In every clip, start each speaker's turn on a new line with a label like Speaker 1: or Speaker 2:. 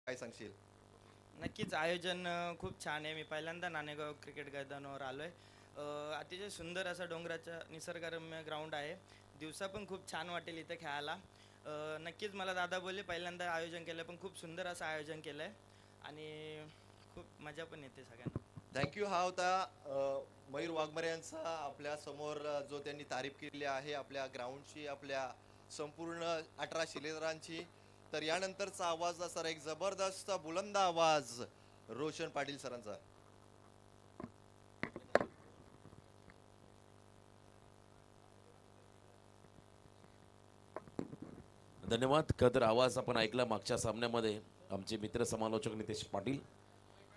Speaker 1: काय सांगशील?
Speaker 2: नक्कीच आयोजन खूप छान आहे. मी पहिल्यांदा नाणेगाव क्रिकेट मैदानावर आलोय. अतिशय सुंदर असा डोंगराचा निसर्गरम्य ग्राउंड आहे. दिवसा पण खूप छान वाटेल इथे खेळायला. नक्कीच मला दादा बोलले पहिल्यांदा आयोजन केलं पण खूप सुंदर असं आयोजन केलंय आणि खूप मजा पण येते सगळ्यांना.
Speaker 1: थँक्यू. हा होता मयूर वाघमारे यांचा आपल्या समोर जो त्यांनी तारीफ केली आहे आपल्या ग्राउंडची, आपल्या संपूर्ण 18 शिलेदारांची. तर यानंतरचा आवाज सर एक जबरदस्त बुलंद आवाज रोशन पाटील सरांचा.
Speaker 3: धन्यवाद. खरं तर आवाज आपण ऐकला मागच्या सामन्यामध्ये आमचे मित्र समालोचक नितेश पाटील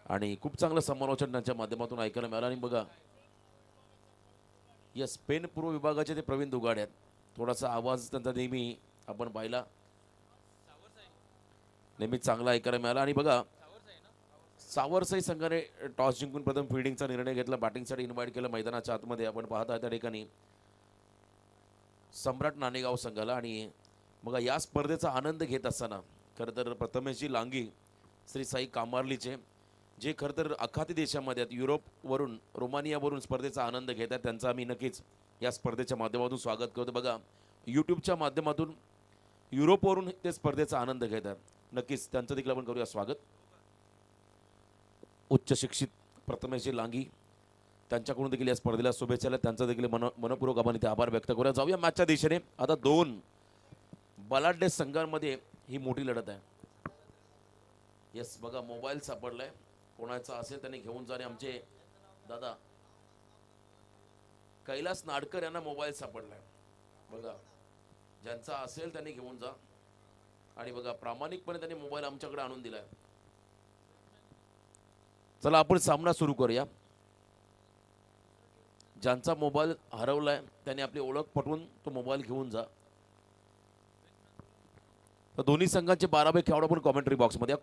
Speaker 3: आणि खूप चांगलं समालोचन त्यांच्या माध्यमातून ऐकायला मिळालं. आणि बघा या स्पेन पूर्व विभागाचे ते प्रवीण दुगाडे आहेत. थोडासा आवाज त्यांचा नेहमी आपण पाहिला नेहमी चांगला ऐकायला मिळाला. आणि बघा सावरसाई संघाने टॉस जिंकून प्रथम फिल्डिंगचा निर्णय घेतला, बॅटिंगसाठी इन्व्हाइट केलं मैदानाच्या आतमध्ये. आपण पाहता त्या ठिकाणी सम्राट नाणेगाव संघाला. आणि बघा या स्पर्धेचा आनंद घेत असताना खरं तर प्रथमेशजी लांगी श्री साई कामार्लीचे जे खरं तर आखाती देशामध्ये आहेत, युरोपवरून रोमानियावरून स्पर्धेचा आनंद घेत आहेत, त्यांचा आम्ही नक्कीच या स्पर्धेच्या माध्यमातून स्वागत करतो. बघा यूट्यूबच्या माध्यमातून युरोपवरून ते स्पर्धेचा आनंद घेत आहेत, नक्कीच त्यांचं देखील आपण करूया स्वागत. उच्च शिक्षित प्रथमेशजी लांगी त्यांच्याकडून देखील या स्पर्धेला शुभेच्छा आहेत, त्यांचा देखील मनपूर्वक आपण इथे आभार व्यक्त करूया. जाऊया मॅचच्या दिशेने. आता दोन बलाढ्य संघांमध्ये ही मोठी लढत आहे. येस बघा मोबाईल सापडलाय, कोणाचा असेल त्यांनी घेऊन जाणे. आमचे दादा कैलास नाडकर यांना मोबाईल सापडलाय, बघा ज्यांचा असेल त्यांनी घेऊन जा. आणि बघा प्रामाणिकपणे त्यांनी मोबाईल आमच्याकडे आणून दिलाय. चला आपण सामना सुरू करूया. ज्यांचा मोबाईल हरवलाय त्यांनी आपली ओळख पटवून तो मोबाईल घेऊन जा. तर दोन्ही संघांचे 12 खेळाडू पण कॉमेंट्री बॉक्समध्ये.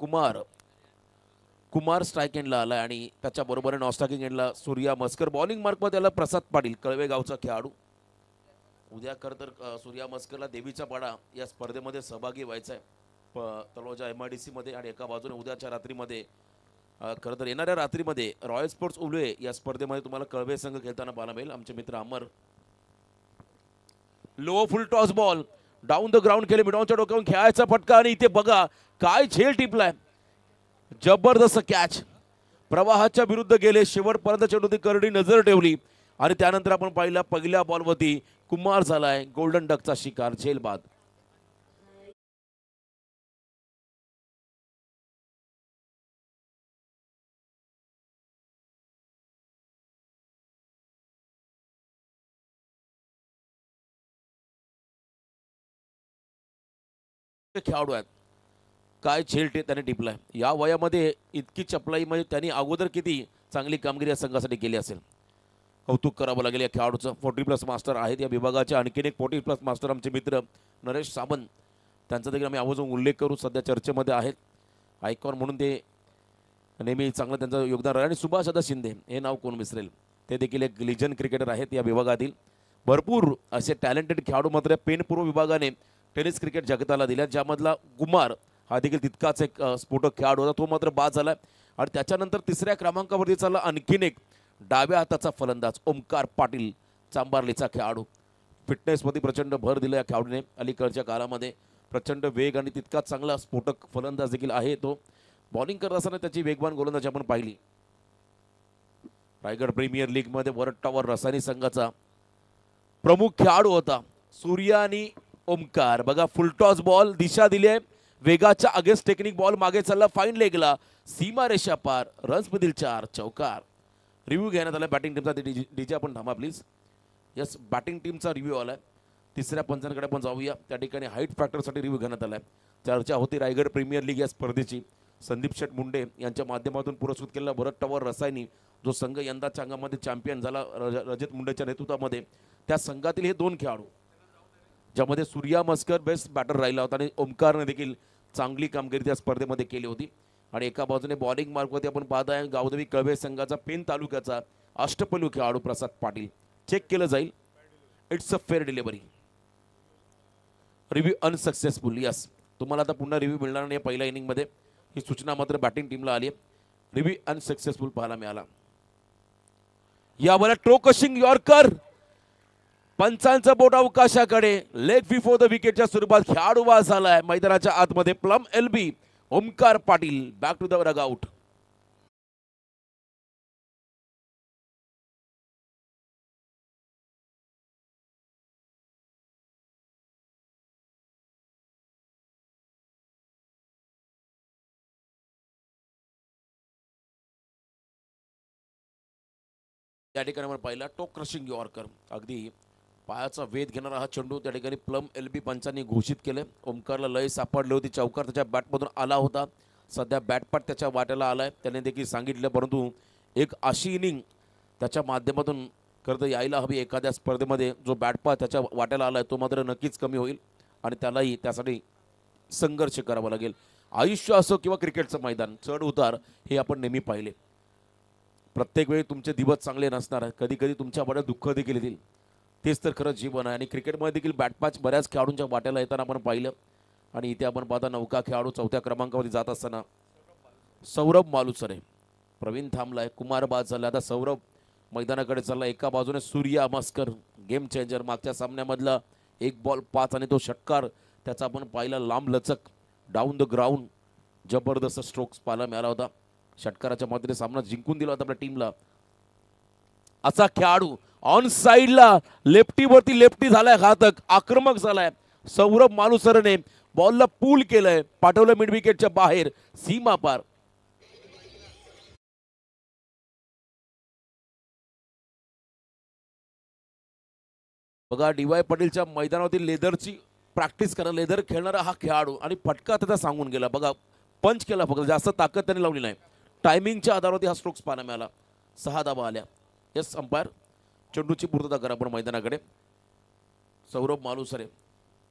Speaker 3: कुमार स्ट्राईक एंडला आला आणि त्याच्या बरोबर नॉस्टाकिंग एंडला सूर्या मस्कर. बॉलिंग मार्कमध्ये त्याला प्रसाद पाटील कळवे गावचा खेळाडू. उद्या खरं तर सूर्या मस्करला देवीचा पाडा या स्पर्धेमध्ये सहभागी व्हायचा आहे तळोजा MIDC मध्ये. आणि एका बाजूने उद्याच्या रात्रीमध्ये खरं तर येणाऱ्या रात्रीमध्ये रॉयल स्पोर्ट्स उलवे या स्पर्धेमध्ये तुम्हाला कळवे संघ खेळताना पाहायला मिळेल. आमचे मित्र Amar low full toss ball down the ground केले, मिडॉनच्या डोक्यावरून खेळायचा फटका. आणि इथे बघा काय झेल टिपलाय, जबरदस्त कॅच. प्रवाहाच्या विरुद्ध गेले, शेवटपर्यंत चेंडूची करडी नजर ठेवली आणि त्यानंतर आपण पाहिला पहिल्या बॉलवरती कुमार झालाय गोल्डन डकचा शिकार, झेल बाद. खेळाडू आहेत, काय झेल त्याने टिपलाय. या वयामध्ये इतकी चपलाई म्हणजे त्यांनी अगोदर किती चांगली कामगिरी या संघासाठी केली असेल. कौतुक करावं लागेल या खेळाडूचं. 40+ मास्टर आहेत या विभागाचे. आणखीन एक 40+ मास्टर आमचे मित्र नरेश साबंत, त्यांचा देखील आम्ही आवर्जून उल्लेख करू, सध्या चर्चेमध्ये आहेत. आयकॉन म्हणून ते नेहमी चांगलं त्यांचं योगदान राहील. आणि सुभाष दादा शिंदे हे नाव कोण विसरेल, ते देखील एक लिजन क्रिकेटर आहेत या विभागातील. भरपूर असे टॅलेंटेड खेळाडू मात्र पेन पूर्व विभागाने टेनिस क्रिकेट जगताला दिल्या, ज्यामधला कुमार हा देखील तितकाच एक स्फोटक खेळाडू होता, तो मात्र बाद झाला. आणि त्याच्यानंतर तिसऱ्या क्रमांकावरती चालला आणखीन एक डाव्या हाताचा फलंदाज ओमकार पाटील, चांबार्लीचा खेळाडू. फिटनेसमध्ये प्रचंड भर दिला या खेळाडूने अलीकडच्या काळामध्ये. प्रचंड वेग आणि तितकाच चांगला स्फोटक फलंदाज देखील आहे तो. बॉलिंग करत असताना त्याची वेगवान गोलंदाजी आपण पाहिली. रायगड प्रीमियर लीगमध्ये वरट्टावर रसायनी संघाचा प्रमुख खेळाडू होता सूर्या आणि ओमकार. बघा फुलटॉस बॉल दिशा दिली आहे, वेगाच्या अगेन्स्ट टेक्निक बॉल मागे चालला, फाईन लेगला, सीमा रेषा पार, रन्स मधील 4, चौकार. रिव्ह्यू घेण्यात आला बॅटिंग टीमचा. डीजे आपण थांबा प्लीज. यस बॅटिंग टीमचा रिव्ह्यू आलाय. तिसऱ्या पंचांकडे आपण जाऊया. त्या ठिकाणी हाईट फॅक्टरसाठी रिव्ह्यू घेण्यात आलाय. चर्चा होती रायगड प्रीमियर लीग या स्पर्धेची. संदीप शेठ मुंडे यांच्या माध्यमातून पुरस्कृत केलेला वरट्टावर रसायनी जो संघ यंदाच्या अंगामध्ये चॅम्पियन झाला रजत मुंडेच्या नेतृत्वामध्ये, त्या संघातील हे दोन खेळाडू, ज्यामध्ये सूर्या मस्कर बेस्ट बॅटर राहिला होता आणि ओमकारने देखील चांगली कामगिरी त्या स्पर्धेमध्ये केली होती. आणि एका बाजूने बॉलिंग मार्कवरती आपण पाहत आहे गावदेवी कळवे संघाचा पेन तालुक्याचा अष्टपैलू खेळाडू प्रसाद पाटील. चेक केलं जाईल. It's a fair delivery. Review unsuccessful. Yes तुम्हाला आता पुन्हा रिव्ह्यू मिळणार नाही पहिल्या इनिंगमध्ये. ही सूचना मात्र बॅटिंग टीमला आली आहे. रिव्ही अनसक्सेसफुल पाहायला मिळाला. यावर टोकशिंग यॉर्कर, पंचांचं बोट अवकाशाकडे. लेग बिफोर द विकेटच्या स्वरूपात खेळाडू बाद झालाय मैदानाच्या आतमध्ये. Plumb LB Omkar Patil back to the dugout. त्या ठिकाणी आपण पाहिला टोक क्रशिंग यॉर्कर, अगदी पायाचा वेध घेणारा हा चेंडू त्या ठिकाणी प्लम एलबी पंचांनी घोषित केले. ओमकारला लय सापडली होती, चौकार त्याच्या बॅटमधून आला होता. सध्या बॅटपाट त्याच्या वाट्याला आलाय, त्याने देखील सांगितलं. परंतु एक अशी इनिंग त्याच्या माध्यमातून करता यायला हवी एखाद्या स्पर्धेमध्ये. जो बॅटपाट त्याच्या वाट्याला आलाय तो मात्र नक्कीच कमी होईल आणि त्यालाही त्यासाठी संघर्ष करावा लागेल. आयुष्य असो किंवा क्रिकेटचं मैदान, चढ उतार हे आपण नेहमी पाहिले. प्रत्येक वेळी तुमचे दिवस चांगले नसणार, कधी कधी तुमच्या वाट्यात दुःख देखील येतील. तेच तर खरं जीवन आहे. आणि क्रिकेटमध्ये देखील बॅटपाच बऱ्याच खेळाडूंच्या वाट्याला येताना आपण पाहिलं. आणि इथे आपण पाहता नौका खेळाडू चौथ्या क्रमांकावरती जात असताना सौरभ मालुसरे, प्रवीण थांबलाय, कुमार बाद झाला. आता सौरभ मैदानाकडे चालला. एका बाजूने सूर्या मस्कर गेम चेंजर, मागच्या सामन्यामधला 1 बॉल 5 आणि तो षटकार त्याचा आपण पाहिला. लांब लचक डाऊन द ग्राउंड जबरदस्त स्ट्रोक्स पाहायला मिळाला होता. षटकाराच्या मदतीने सामना जिंकून दिला होता आपल्या टीमला. असा खेळाडू ऑन साइडला लेफ्टीवरती लेफ्टी झालाय, घातक आक्रमक झालाय. सौरभ मालुसरेने बॉलला पूल केलंय, पाठवलं मिड विकेटच्या बाहेर, सीमा पार. बघा डी.वाय. पाटीलच्या मैदानावरती लेदरची प्रॅक्टिस करा, लेदर खेळणारा हा खेळाडू आणि फटका त्याचा सांगून गेला. बघा पंच केला, फक्त जास्त ताकद त्याने लावली नाही. टायमिंगच्या आधारावरती हा स्ट्रोक्स पाहायला मिळाला. 6 धावा आल्या. यस अंपायर, चेंडूची पूर्तता करा आपण मैदानाकडे. सौरभ मालुसरे,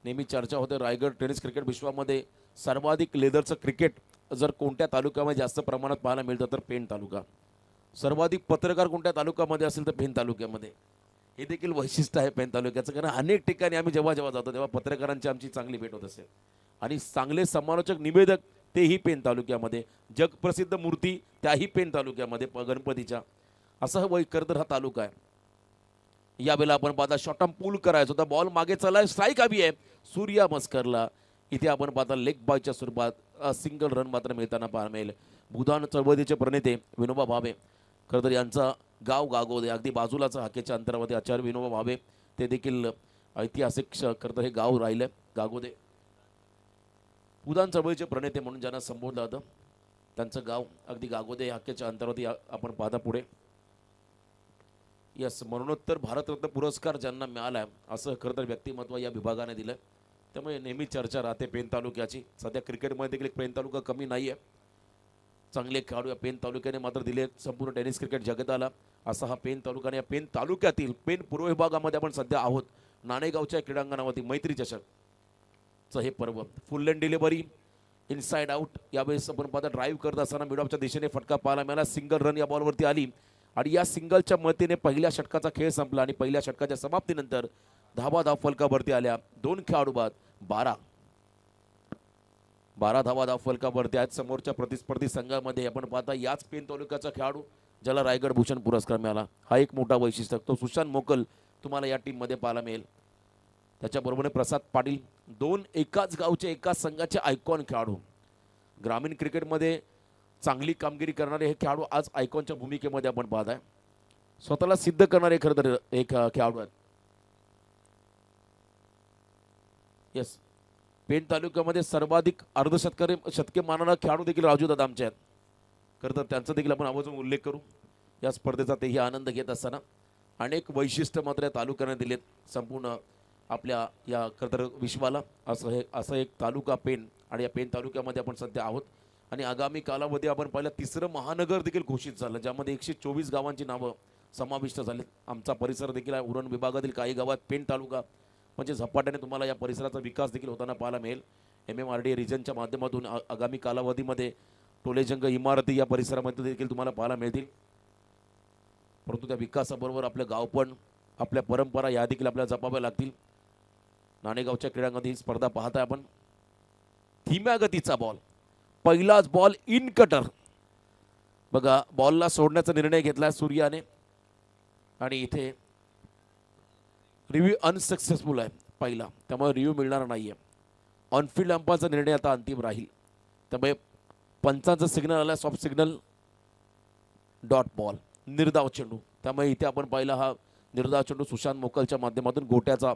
Speaker 3: नेहमी चर्चा होते रायगड टेनिस क्रिकेट विश्वामध्ये सर्वाधिक लेदरचं क्रिकेट जर कोणत्या तालुक्यामध्ये जास्त प्रमाणात पाहायला मिळतं तर पेण तालुका. सर्वाधिक पत्रकार कोणत्या तालुक्यामध्ये असेल तर पेण तालुक्यामध्ये. हे देखील वैशिष्ट्य आहे पेण तालुक्याचं, कारण अनेक ठिकाणी आम्ही जेव्हा जेव्हा जातो तेव्हा पत्रकारांची आमची चांगली भेट होत असेल. आणि चांगले समालोचक निवेदक तेही पेण तालुक्यामध्ये, जगप्रसिद्ध मूर्ती त्याही पेण तालुक्यामध्ये गणपतीच्या. असं खरं तर हा तालुका आहे. यावेळेला आपण पाहता शॉर्ट टर्म पूल करायचा होता, बॉल मागे चाललाय, स्ट्राईक हवी आहे सूर्या मस्करला. इथे आपण पाहता लेग बॉयच्या स्वरूपात सिंगल रन मात्र मिळताना पाहायला मिळेल. भूदान चळवळीचे प्रणेते विनोबा भावे, खरं तर यांचा गाव गागोदे, अगदी बाजूलाचं हाकेच्या अंतरावरती आचार्य विनोबा भावे, ते देखील ऐतिहासिक खरं तर हे गाव राहिलं गागोदे. भूदान चळवळीचे प्रणेते म्हणून ज्यांना संबोधलं जातं त्यांचं गाव अगदी गागोदे हाकेच्या अंतरावरती आपण पाहता पुढे. यस, मरणोत्तर भारतरत्न पुरस्कार ज्यांना मिळाला असं खरं तर व्यक्तिमत्व या विभागाने दिलं. त्यामुळे नेहमी चर्चा राहते पेण तालुक्याची. सध्या क्रिकेटमध्ये देखील पेण तालुका कमी नाही आहे. चांगले खेळाडू या पेण तालुक्याने मात्र दिले संपूर्ण टेनिस क्रिकेट जगताला. असा हा पेण तालुका. या पेण तालुक्यातील पेण पूर्व विभागामध्ये आपण सध्या आहोत. नाणेगावच्या क्रीडांगणावरती मैत्री चषकचं हे पर्व. फुल लेन डिलिव्हरी इनसाइड आउट. यावेळेस आपण पाहता ड्राईव्ह करत असताना मिडऑफच्या दिशेने फटका पाहायला मिळाला. सिंगल रन या बॉलवरती आली आणि या सिंगलच्या मदतीने पहिल्या षटकाचा खेळ संपला. आणि पहिल्या षटकाच्या समाप्तीनंतर धाव फलकावरती आल्या. 2 खेळाडू बाद, 12 धावा फलकावरती आहेत. समोरच्या प्रतिस्पर्धी संघामध्ये आपण पाहता याच पेण तालुक्याचा खेळाडू ज्याला रायगड भूषण पुरस्कार मिळाला. हा एक मोठा वैशिष्ट्य. तो सुशांत मोकल तुम्हाला या टीममध्ये पाहायला मिळेल. त्याच्याबरोबर प्रसाद पाटील, 2 एकाच गावचे एकाच संघाचे आयकॉन खेळाडू. ग्रामीण क्रिकेटमध्ये चांगली कामगिरी करणारे हे खेळाडू आज आयकॉनच्या भूमिकेमध्ये आपण पाहत आहे. स्वतःला सिद्ध करणारे खरं तर एक खेळाडू आहेत. यस, पेण तालुक्यामध्ये सर्वाधिक शतके मानणारा खेळाडू देखील राजू दादा आमचे आहेत. खरं तर त्यांचा देखील आपण आवर्जून उल्लेख करू. या स्पर्धेचा तेही आनंद घेत असताना अनेक वैशिष्ट्य मात्र या तालुक्याने दिलेत संपूर्ण आपल्या या खरं तर विश्वाला. असं एक तालुका पेण. आणि या पेण तालुक्यामध्ये आपण सध्या आहोत. आणि आगामी कालावधी आपण पाहिलं 3रं महानगर देखील घोषित झालं, ज्यामध्ये 124 गावांची नावं समाविष्ट झालीत. आमचा परिसर देखील आहे. उरण विभागातील काही गावात पेण तालुका म्हणजे झपाट्याने तुम्हाला या परिसराचा विकास देखील होताना पाहायला मिळेल. MMRDA रिजनच्या माध्यमातून आगामी कालावधीमध्ये टोलेजंग इमारती या परिसरामध्ये देखील तुम्हाला पाहायला मिळतील. परंतु त्या विकासाबरोबर आपलं गावपण, आपल्या परंपरा या देखील आपल्याला जपाव्या लागतील. नाणेगावच्या क्रीडांगणात ही स्पर्धा पाहताय आपण. धीम्या गतीचा बॉल पहिलाच बॉल इन कटर. बघा बॉलला सोडण्याचा निर्णय घेतला सूर्याने आणि इथे रिव्ह्यू अनसक्सेसफुल आहे पहिला, त्यामुळे रिव्ह्यू मिळणार नाहीये. ऑनफिल्ड अंपायरचा निर्णय आता अंतिम राहील, त्यामुळे पंचांचा सिग्नल आला, सॉफ्ट सिग्नल, डॉट बॉल, निर्धाव चेंडू. त्यामुळे इथे आपण पाहिला हा निर्धाव चेंडू सुशांत मोकलच्या माध्यमातून गोट्याचा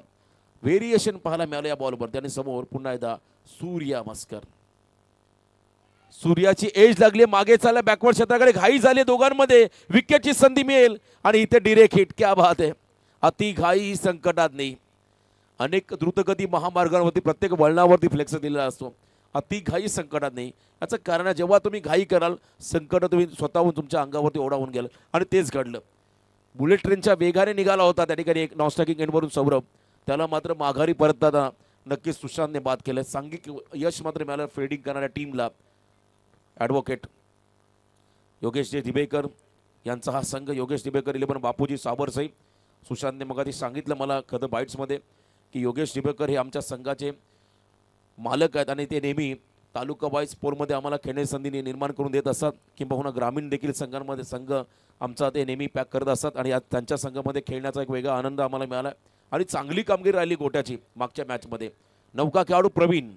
Speaker 3: व्हेरिएशन पाहायला मिळालं या बॉलवर. त्याने समोर पुन्हा एकदा सूर्या मस्कर. सूर्याची एज लागली, मागे चालला बॅकवर्ड क्षेत्राकडे, घाई झाली दोघांमध्ये, विकेटची संधी मिळेल आणि इथे डिरेक्ट हिट. क्या बात आहे. अति घाई संकटात नाही. अनेक द्रुतगती महामार्गावरती प्रत्येक वळणावरती फ्लेक्स दिलेला असतो. अति घाई संकटात नाही. याचं कारण आहे जेव्हा तुम्ही घाई कराल संकट तुम्ही स्वतःहून तुमच्या अंगावरती ओढावून गेल आणि तेच घडलं. बुलेट ट्रेनच्या वेगाने निघाला होता त्या ठिकाणी एक नॉनस्टॉकिंग एंडवरून सौरभ, त्याला मात्र माघारी परतताना नक्कीच सुशांतने बाद केलं. सांघिक यश मात्र मिळालं फिल्डिंग करणाऱ्या टीमला. ॲडव्होकेट योगेश जे दिबेकर यांचा हा संघ, योगेश दिबेकर 11, बापूजी साबरसई. सुशांतने मग आधी सांगितलं मला खरं बाईट्समध्ये की योगेश दिबेकर हे आमच्या संघाचे मालक आहेत आणि ते नेहमी तालुका वाईज पोलमध्ये आम्हाला खेळण्याची संधी निर्माण करून देत असतात, किंबहुना ग्रामीण देखील संघांमध्ये संघ आमचा ते नेहमी पॅक करत असतात आणि आज त्यांच्या संघामध्ये खेळण्याचा एक वेगळा आनंद आम्हाला मिळाला आणि चांगली कामगिरी राहिली गोट्याची मागच्या मॅचमध्ये. नौका खेळाडू प्रवीण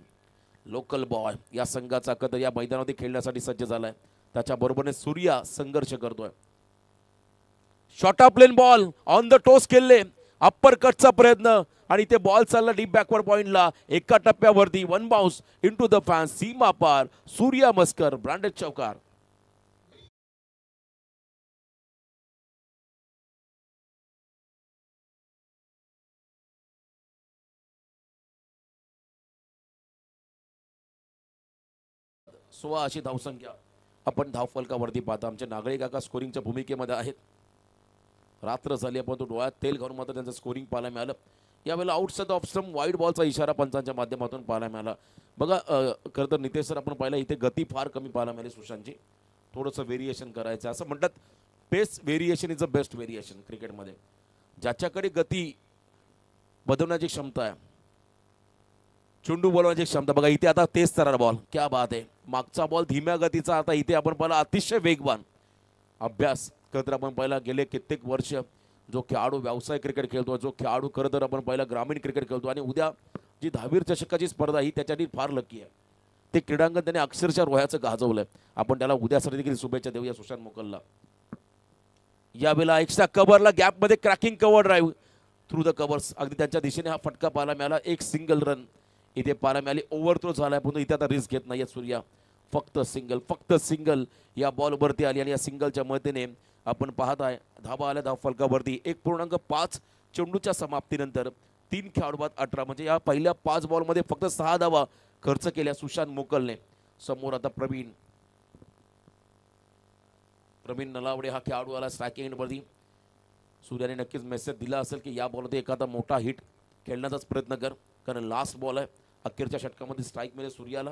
Speaker 3: लोकल बॉय या संघाचा कतर या मैदानामध्ये खेळण्यासाठी सज्ज झालाय. त्याच्याबरोबरने सूर्या संघर्ष करतोय. Short of plain ball on the toes केले, अप्पर कटचा प्रयत्न आणि ते बॉल चालला डीप बॅकवर्ड पॉइंटला, एका टप्प्यावरती one bounce into the fans, सीमा पार. सूर्या मस्कर ब्रँडेड चौकार. सोळा अशी धावसंख्या आपण धावफलकावरती पाहता. आमचे नागळे काका स्कोरिंगच्या भूमिकेमध्ये आहेत. रात्र झाली आपण तो डोळ्यात तेल घालून मात्र त्यांचं स्कोरिंग पाहायला मिळालं. यावेळेला आउटसाइड ऑफ स्टंप वाईड बॉलचा इशारा पंचांच्या माध्यमातून पाहायला मिळाला. बघा खरं तर नितेश सर आपण पाहिलं इथे गती फार कमी पाहायला मिळाली सुशांतची. थोडंसं व्हेरिएशन करायचं असं म्हणतात. Pace variation is a best variation क्रिकेटमध्ये. ज्याच्याकडे गती बदलण्याची क्षमता आहे, चेंडू बोलवण्याची क्षमता. बघा इथे आता तेच तरणार बॉल, क्या बात आहे. मागचा बॉल धीम्या गतीचा, आता इथे आपण पाहिला अतिशय वेगवान. अभ्यास खरं तर आपण पाहिला गेले कित्येक वर्ष जो खेळाडू व्यवसाय क्रिकेट खेळतो, जो खेळाडू खरं तर आपण पाहिला ग्रामीण क्रिकेट खेळतो आणि उद्या जी दहावीर चषकाची स्पर्धा ही त्याच्यासाठी फार लकी आहे. ते क्रीडांगण त्याने अक्षरशः रोह्याचं गाजवलंय. आपण त्याला उद्यासाठी देखील शुभेच्छा देऊया सुशांत मोकलला. यावेळेला एक्स्ट्रा कव्हरला गॅपमध्ये cracking cover drive through the covers, अगदी त्यांच्या दिशेने हा फटका पाहायला मिळाला. एक सिंगल रन इथे पाहायला मिळाली. ओव्हर थ्रो झालाय पण इथे आता रिस्क घेत नाहीये सूर्या. फक्त सिंगल या बॉलवरती आली आणि या सिंगलच्या मदतीने आपण पाहत आहे धाबा आल्या धाव फलकावरती. 1.5 चेंडूच्या समाप्तीनंतर 3 खेळाडू बाद 18, म्हणजे या पहिल्या 5 बॉलमध्ये फक्त 6 धावा खर्च केल्या सुशांत मोकलने. समोर आता प्रवीण नलावडे हा खेळाडू आला स्ट्रायकिंग एंडवरती. सूर्याने नक्कीच मेसेज दिला असेल की या बॉलमध्ये एखादा मोठा हिट खेळण्याचाच प्रयत्न कर, कारण लास्ट बॉल आहे. अखेरच्या षटकामध्ये स्ट्राईक मिळेल सूर्याला.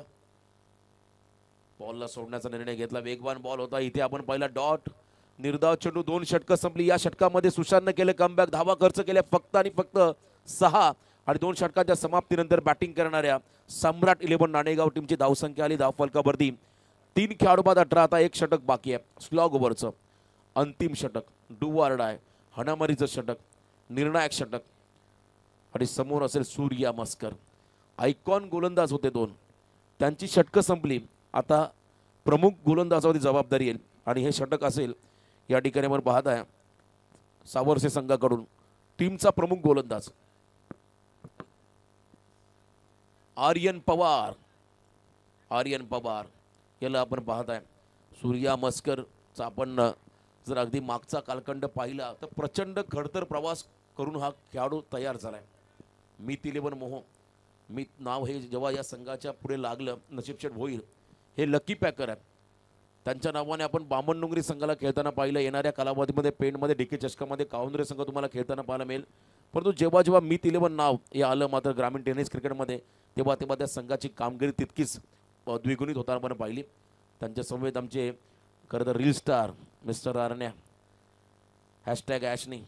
Speaker 3: बॉलला सोडण्याचा निर्णय घेतला. वेगवान बॉल होता. इथे आपण पहिला डॉट, निर्धाव चेंडू, 2 षटकं संपली. या षटकामध्ये सुशांतने केले कमबॅक. धावा खर्च केल्या फक्त आणि फक्त 6 आणि 2 षटकांच्या समाप्तीनंतर बॅटिंग करणाऱ्या सम्राट 11 नाणेगाव टीमची धावसंख्या आली धावफलकावरती 3 खेळाडू बाद 18. आता 1 षटक बाकी आहे. स्लॉग ओव्हरचं अंतिम षटक, डू ऑर डाय, हाणामारीचं षटक, निर्णायक षटक आणि समोर असेल सूर्या मस्कर. आयकॉन गोलंदाज होते 2, त्यांची षटकं संपली. आता प्रमुख गोलंदाजावरती जबाबदारी येईल आणि हे षटक असेल या ठिकाणी आपण पाहत आहे सावरसे संघाकडून टीमचा प्रमुख गोलंदाज आर्यन पवार याला आपण पाहत आहे. सूर्या मस्करचा आपण जर अगदी मागचा कालखंड पाहिला तर प्रचंड खडतर प्रवास करून हा खेळाडू तयार झालाय. मीत 11 मोह मीत नाव हे जेव्हा या संघाच्या पुढे लागलं, नशीब शेठ होईल हे लकी पॅकर आहेत. त्यांच्या नावाने आपण बामणडोंगरी संघाला खेळताना पाहिलं. येणाऱ्या कालावधीमध्ये पेंडमध्ये डीके चषकामध्ये काउंद्रे संघ तुम्हाला खेळताना पाहायला मिळेल. परंतु जेव्हा मीत 11 नाव हे आलं मात्र ग्रामीण टेनिस क्रिकेटमध्ये तेव्हा त्या संघाची कामगिरी तितकीच द्विगुणित होताना आपण पाहिली. त्यांच्या समवेत आमचे खरं तर रील स्टार मिस्टर आरण्या #ॲशनी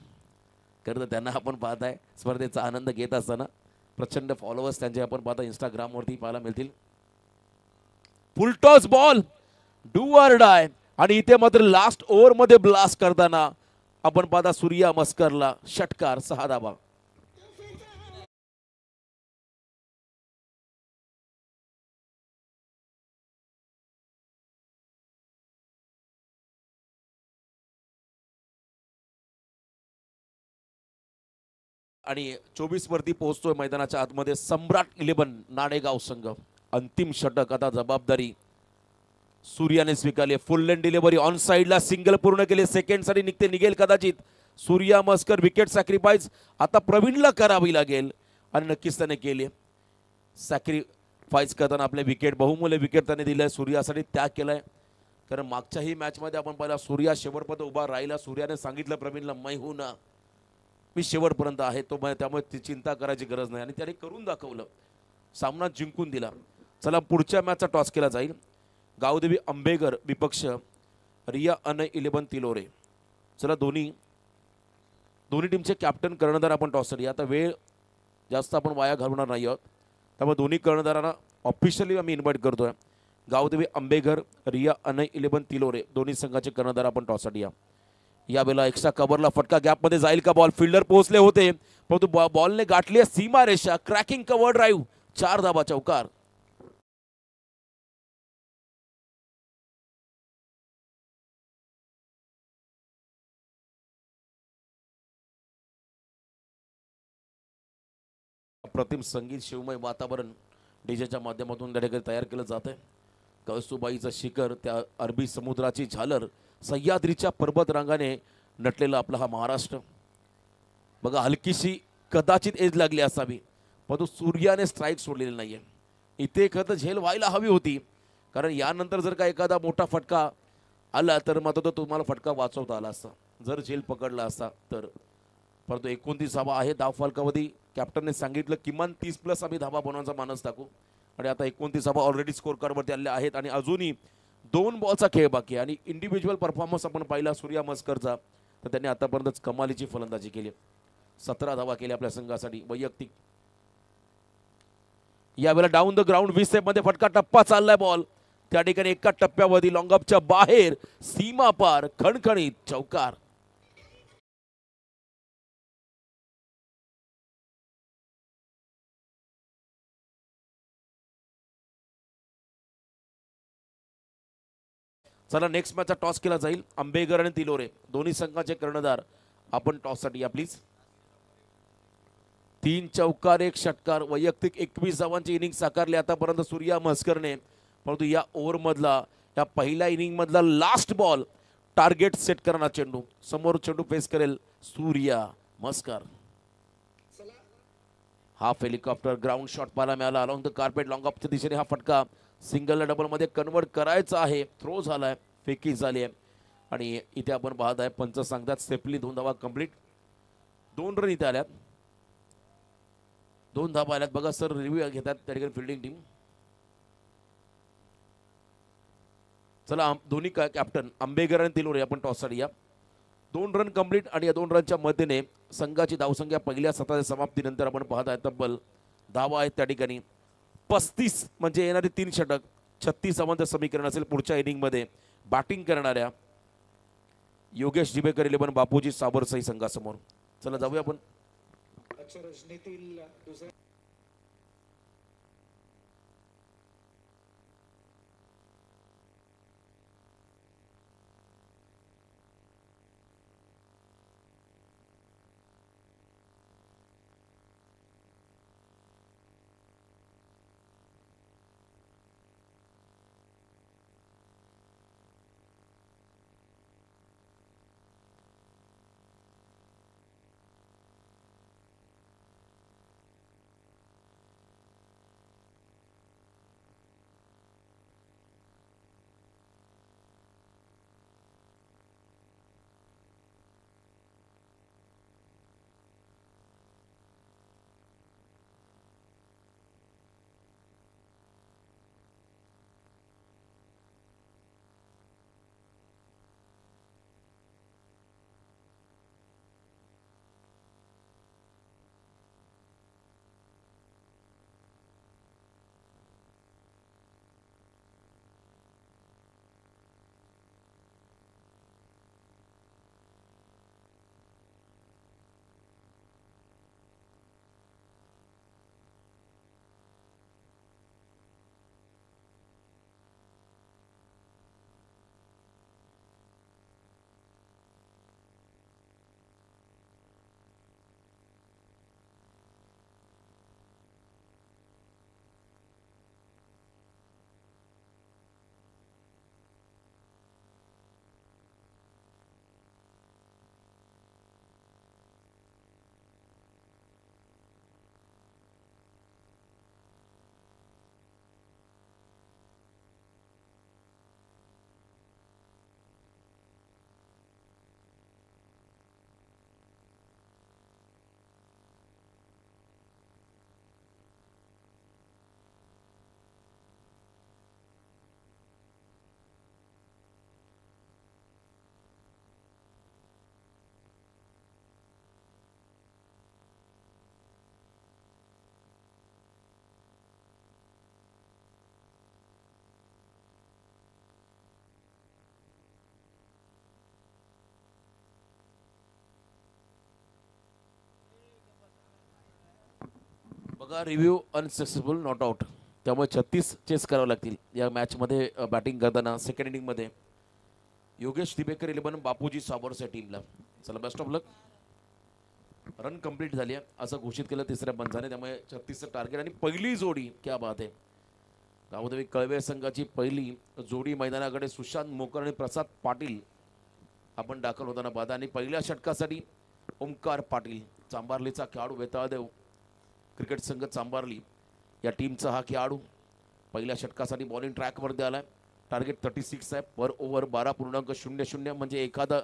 Speaker 3: खरं तर त्यांना आपण पाहताय स्पर्धेचा आनंद घेत असताना प्रचंड फॉलोअर्स त्यांचे आपण पाहता इंस्टाग्रामवरती पाहायला मिळतील. Full toss ball, do or die. आणि इथे मात्र लास्ट ओव्हर मध्ये ब्लास्ट करताना आपण पाहता सूर्या मस्करला षटकार, 6 धावा. आणि 24 वरती पोहोचतोय मैदानाच्या आतमध्ये सम्राट 11 नाणेगाव संघ. अंतिम षटक आता जबाबदारी सूर्याने स्वीकारली. फुल लेन डिलिव्हरी ऑन साइडला सिंगल पूर्ण केले. सेकंड साठी निघेल कदाचित. सूर्या मस्कर विकेट सॅक्रिफाईस आता प्रवीणला करावी लागेल आणि नक्कीच त्याने केले. सॅक्रिफाईस करताना आपले विकेट, बहुमूल्य विकेट त्याने दिलंय. सूर्यासाठी त्याग केलाय. कारण मागच्याही मॅचमध्ये आपण पाहिला सूर्या शेवटपर्यंत उभा राहिला. सूर्याने सांगितलं प्रवीणला मैं हूं ना, मी शेवटपर्यंत आहे तो, त्यामुळे चिंता करायची गरज नाही आणि त्याने करून दाखवलं. सामना जिंकून दिला. चला पुढच्या मॅचचा टॉस केला जाईल. गावदेवी आंबेगर विपक्ष रिया अन 11 तिलोरे. चला दोन्ही टीमचे कॅप्टन कर्णधार आपण टॉससाठी. आता वेळ जास्त आपण वाया घालवणार नाही आहोत, त्यामुळे दोन्ही कर्णधारांना ऑफिशियली आम्ही इन्व्हाइट करतोय. गावदेवी आंबेगर, रिया अन 11 तिलोरे दोन्ही संघाचे कर्णधार आपण टॉससाठी या. यावेळेला एक्स्ट्रा कव्हरला फटका, गॅपमध्ये जाईल का बॉल. फिल्डर पोहोचले होते परंतु बॉलने गाठली सीमा रेषा. क्रॅकिंग कव्हर ड्राईव्ह, 4 धावा, चौकार. अप्रतिम संगीत, शिवमय वातावरण डीजेच्या माध्यमातून त्या ठिकाणी तयार केलं जात आहे. कळसुबाईचं शिखर, त्या अरबी समुद्राची झालर, सह्याद्रीच्या पर्वतरांगाने नटलेला आपला हा महाराष्ट्र. बघा हलकीशी कदाचित एज लागली असावी परंतु सूर्याने स्ट्राईक सोडलेली नाहीये. इथे खरं तर झेल व्हायला हवी होती, कारण यानंतर जर का एखादा मोठा फटका आला तर मात्र तो तुम्हाला फटका वाचवता आला असता जर झेल पकडला असता तर. परंतु 29 धावा आहे धावफलकावधी. कॅप्टनने सांगितलं किमान 30+ आम्ही धावा बनवण्याचा मानस टाकू आणि आता 29 धावा ऑलरेडी स्कोर कार्डवरती आलेल्या आहेत आणि अजूनही 2 बॉलचा खेळ बाकी आहे. आणि इंडिव्हिज्युअल परफॉर्मन्स आपण पाहिला सूर्या मस्करचा तर त्यांनी आतापर्यंत कमालीची फलंदाजी केली. 17 धावा केल्या आपल्या संघासाठी वैयक्तिक. यावेळेला डाऊन द ग्राउंड 20 मध्ये फटका, टप्पा चाललाय बॉल त्या ठिकाणी एका टप्प्यावरती लॉंगअपच्या बाहेर, सीमा पार, खणखणीत, चौकार. चला नेक्स्ट मॅचचा टॉस केला जाईल. आंबेगर आणि तिलोरे दोन्ही संघाचे कर्णधार आपण टॉससाठी या प्लीज. 3 चौकार 1 षटकार, वैयक्तिक 21 धावांची इनिंग साकारली आतापर्यंत सूर्या मस्करने. परंतु या ओव्हर मधला, या पहिल्या इनिंग मधला लास्ट बॉल टार्गेट सेट करणार चेंडू. समोर चेंडू फेस करेल Surya Maskar. Half helicopter ground shot पाहायला मिळाला अलॉंग द कार्पेट. लॉंग ऑफच्या दिशेने हा फटका सिंगल डबल मध्ये कन्वर्ट करायचा आहे. थ्रो झालाय, फेकी झाली आहे आणि इथे आपण पाहत आहे पंच सांगतात सेफली 2 धावा कंप्लीट. 2 रन इथे आल्यात, 2 धावा आल्यात. बघा सर रिव्ह्यू घेतात त्या ठिकाणी फिल्डिंग टीम. चला दोन्ही कॅप्टन आंबेगर आणि तिलोरे आपण टॉससाठी या. 2 रन कंप्लीट आणि या 2 रनच्या मदतीने संघाची धावसंख्या पहिल्या सत्राच्या समाप्तीनंतर आपण पाहत आहे तब्बल धावा आहेत त्या ठिकाणी 35. म्हणजे येणारे 3 षटक 36 धावांचं समीकरण असेल पुढच्या इनिंग मध्ये. बॅटिंग करणाऱ्या योगेश जिबेकर 11 बापूजी साबरसई संघासमोर. चला जाऊया आपण. बघा रिव्ह्यू अनसक्सेसफुल नॉट आउट, त्यामुळे 36 चेस करावे लागतील या मॅचमध्ये बॅटिंग करताना. सेकंड इनिंगमध्ये योगेश दिबेकर 11 बापूजी साबरच्या टीमला. चला best of luck. Run complete झाली आहे असं घोषित केलं तिसऱ्या पंचाने, त्यामुळे 36चं टार्गेट. आणि पहिली जोडी क्या बात आहे, गावदेवी कळवे संघाची पहिली जोडी मैदानाकडे सुशांत मोकर आणि प्रसाद पाटील आपण दाखल होताना पाहता. आणि पहिल्या षटकासाठी ओमकार पाटील चांबार्लीचा खेळाडू, वेताळदेव क्रिकेट संघ चांबार्ली या टीमचा हा खेळाडू पहिल्या षटकासाठी बॉलिंग ट्रॅकवरती आलाय. टार्गेट 36 आहे. पर ओव्हर 12.00 म्हणजे एखादा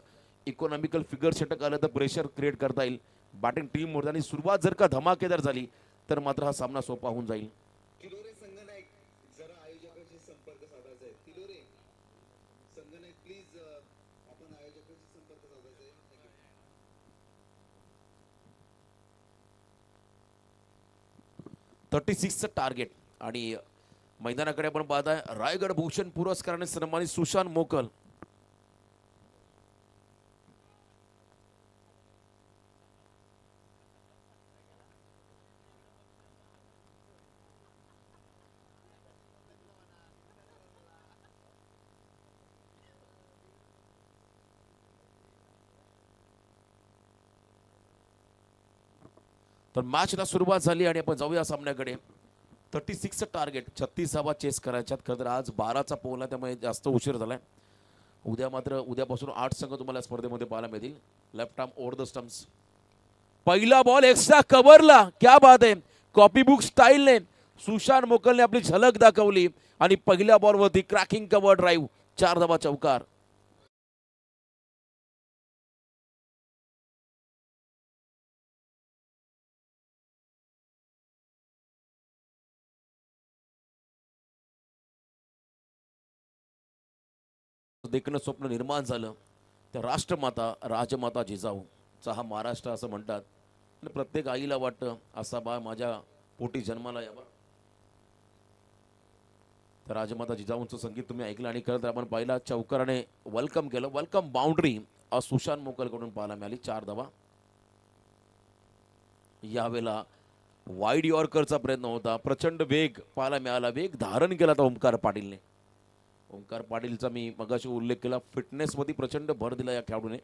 Speaker 3: इकॉनॉमिकल फिगर षटक आलं तर प्रेशर क्रिएट करता येईल बॅटिंग टीमवर. आणि सुरुवात जर का धमाकेदार झाली तर मात्र हा सामना सोपा होऊन जाईल. 36चं टार्गेट. आणि मैदानाकडे आपण पाहताय रायगड भूषण पुरस्काराने सन्मानित सुशांत मोकल. तर मॅचला सुरुवात झाली आणि आपण जाऊया सामन्याकडे. 36चं टार्गेट, 36 धावा चेस करायच्यात. खरं तर आज 12चा पोल आहे त्यामुळे जास्त उशीर झालाय. उद्यापासून 8 संघ तुम्हाला स्पर्धेमध्ये पाहायला मिळतील. Left arm over the stumps. पहिला बॉल एक्स्ट्रा कव्हरला, क्या बात आहे. कॉपी बुक स्टाईलने सुशांत मोकलने आपली झलक दाखवली आणि पहिल्या बॉलवरती क्रॅकिंग कव्हर ड्राईव्ह, 4 धावा चौकार. देखणं स्वप्न निर्माण झालं तर राष्ट्रमाता राजमाता जिजाऊचा हा महाराष्ट्र असं म्हणतात. आणि प्रत्येक आईला वाटतं असा बाळ माझ्या पोटी जन्माला यावा. तर राजमाता जिजाऊंचं संगीत तुम्ही ऐकलं आणि खरं तर आपण पहिला चौकाराने वेलकम केलं. वेलकम बाउंड्री सुशांत मोकलकडून पाहायला मिळाली, 4 धावा. यावेळेला वाईड यॉर्करचा प्रयत्न होता, प्रचंड वेग पाहायला मिळाला, वेग धारण केला होता ओमकार पाटीलने. ओमकार पाटीलचा मी मगाशी उल्लेख केला, फिटनेसमध्ये प्रचंड भर दिला या खेळाडूने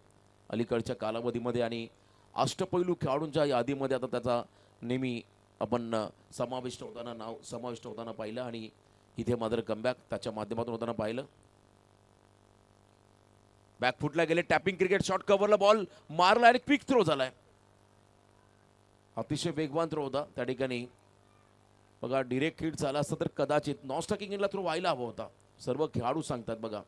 Speaker 3: अलीकडच्या कालावधीमध्ये. आणि अष्टपैलू खेळाडूंच्या यादीमध्ये आता त्याचा नेहमी आपण समाविष्ट होताना पाहिलं. आणि इथे मात्र कमबॅक त्याच्या माध्यमातून होताना पाहिलं. बॅकफुटला गेले, टॅपिंग क्रिकेट शॉट, कव्हरला बॉल मारला आणि क्विक थ्रो झालाय. अतिशय वेगवान थ्रो होता त्या ठिकाणी. बघा डिरेक्ट हिट झाला असतं तर कदाचित नॉन स्ट्रायकिंग एंडला थ्रो व्हायला हवा होता, सर्व खेळाडू सांगतात. बघा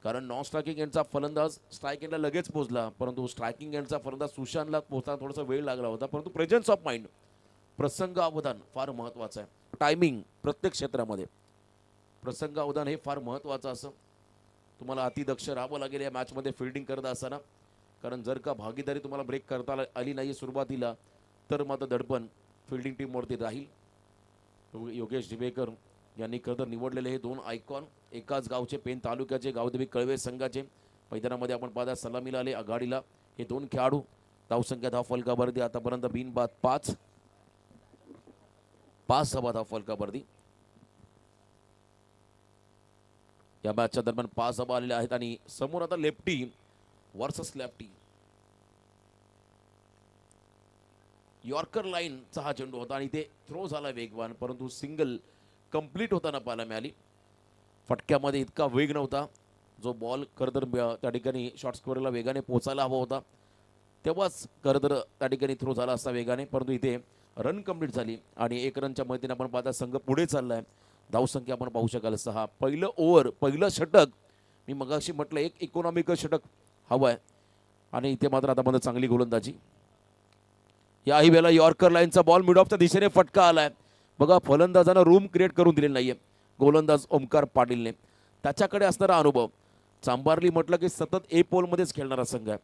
Speaker 3: कारण नॉन स्ट्रायकिंग एंडचा फलंदाज स्ट्राईक एंडला लगेच पोहोचला, परंतु स्ट्रायकिंग एंडचा फलंदाज सुशांतला पोहोचताना थोडासा वेळ लागला होता. परंतु प्रेझेन्स ऑफ माइंड, प्रसंग अवधान फार महत्त्वाचं आहे. टायमिंग प्रत्येक क्षेत्रामध्ये प्रसंग अवधान हे फार महत्त्वाचं असं. तुम्हाला अतिदक्ष राहावं लागेल या मॅचमध्ये फिल्डिंग करत असताना. कारण जर का भागीदारी तुम्हाला ब्रेक करता आली नाही सुरुवातीला तर मात्र दडपण फिल्डिंग टीमवरती राहील. योगेश दिबेकर यांनी खरं तर निवडलेले हे 2 आयकॉन एकाच गावचे, पेन तालुक्याचे, गावदेवी कळवे संघाचे. मैदानामध्ये आपण पाहता सलामीला आले आघाडीला हे 2 खेळाडू. धावसंख्या धाव फलकावरती आतापर्यंत बिनबाद 5 धावा धाव फलकावरती. या मॅचच्या दरम्यान 5 धावा आलेल्या आहेत. आणि समोर आता लेफ्टी वर्सेस लेफ्टी. यॉर्कर लाईनचा हा चेंडू होता आणि ते थ्रो झाला वेगवान, परंतु सिंगल कंप्लीट होताना पाहायला मिळाली. फटक्यामध्ये इतका वेग नव्हता जो बॉल खरं तर त्या ठिकाणी शॉर्ट स्क्वेअरला वेगाने पोचायला हवा होता, तेव्हाच खरं तर त्या ठिकाणी थ्रो झाला असता वेगाने. परंतु इथे रन कंप्लीट झाली आणि 1 रनच्या मदतीने आपण पाहता संघ पुढे चाललाय. धावसंख्या आपण पाहू शकाल 6. पहिलं ओव्हर, पहिलं षटक, मी मगाशी म्हटलं एक इकॉनॉमिकल षटक हवं आहे आणि इथे मात्र आतापर्यंत चांगली गोलंदाजी. याही वेळेला यॉर्कर लाईनचा बॉल मिड ऑफच्या दिशेने फटका आलाय. बघा फलंदाजानं रूम क्रिएट करून दिलेली नाहीये गोलंदाज ओमकार पाटीलने. त्याच्याकडे असणारा अनुभव. चांबार्ली म्हटलं की सतत ए पोलमध्येच खेळणारा संघ आहे.